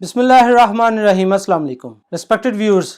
बिस्मिल्लाहिर्रहमानिर्रहीम। अस्सलाम वालेकुम रिस्पेक्टेड व्यूअर्स,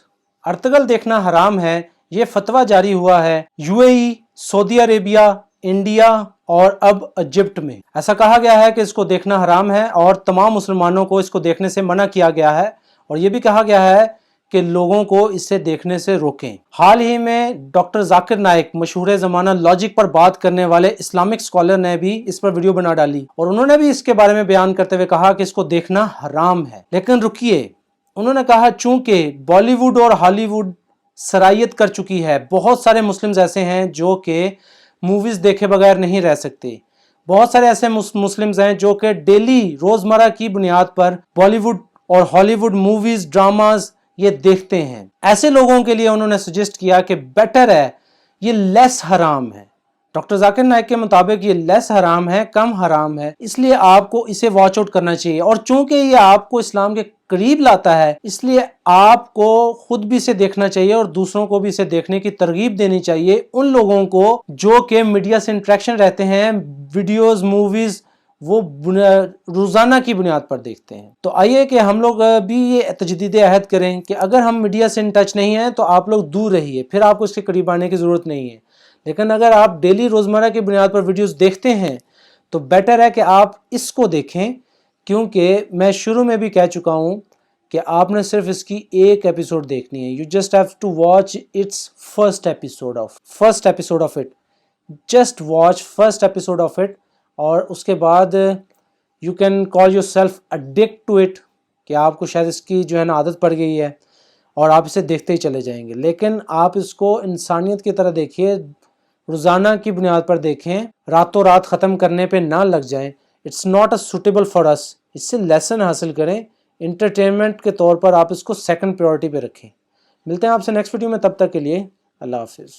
अर्तुगरुल देखना हराम है, ये फतवा जारी हुआ है यूएई, सऊदी अरेबिया, इंडिया और अब इजिप्ट में। ऐसा कहा गया है कि इसको देखना हराम है और तमाम मुसलमानों को इसको देखने से मना किया गया है और ये भी कहा गया है कि लोगों को इसे देखने से रोकें। हाल ही में डॉक्टर जाकिर नाइक, मशहूर ज़माना लॉजिक पर बात करने वाले इस्लामिक स्कॉलर ने भी इस पर वीडियो बना डाली और उन्होंने भी इसके बारे में बयान करते हुए कहा कि इसको देखना हराम है। लेकिन रुकिए, उन्होंने कहा चूंकि बॉलीवुड और हॉलीवुड सरायत कर चुकी है, बहुत सारे मुस्लिम्स ऐसे हैं जो कि मूवीज़ देखे बगैर नहीं रह सकते। बहुत सारे ऐसे मुस्लिम्स हैं जो कि डेली रोज़मर्रा की बुनियाद पर बॉलीवुड और हॉलीवुड मूवीज़, ड्रामाज ये देखते हैं। ऐसे लोगों के लिए उन्होंने सजेस्ट किया कि बेटर है, ये लेस हराम है। डॉक्टर जाकिर नाइक के मुताबिक ये लेस हराम है, कम हराम है, इसलिए आपको इसे वॉच आउट करना चाहिए। और चूंकि ये आपको इस्लाम के करीब लाता है, इसलिए आपको खुद भी इसे देखना चाहिए और दूसरों को भी इसे देखने की तरगीब देनी चाहिए। उन लोगों को जो कि मीडिया से इंटरेक्शन रहते हैं, वीडियोस, मूवीज वो रोजाना की बुनियाद पर देखते हैं। तो आइए कि हम लोग भी ये तजदीद अहद करें कि अगर हम मीडिया से इन टच नहीं हैं तो आप लोग दूर रहिए, फिर आपको इसके करीब आने की ज़रूरत नहीं है। लेकिन अगर आप डेली रोज़मर्रा की बुनियाद पर वीडियोस देखते हैं तो बेटर है कि आप इसको देखें, क्योंकि मैं शुरू में भी कह चुका हूँ कि आपने सिर्फ इसकी एक एपिसोड देखनी है। You just have to watch its first episode of it. Just watch first episode of it और उसके बाद you can call yourself addict to it, कि आपको शायद इसकी जो है ना आदत पड़ गई है और आप इसे देखते ही चले जाएंगे। लेकिन आप इसको इंसानियत की तरह देखिए, रोज़ाना की बुनियाद पर देखें, रातों रात ख़त्म करने पे ना लग जाएं। It's not a suitable for us. इससे लेसन हासिल करें, इंटरटेनमेंट के तौर पर आप इसको सेकंड प्रायोरिटी पे रखें। मिलते हैं आपसे नेक्स्ट वीडियो में, तब तक के लिए अल्लाह हाफिज़।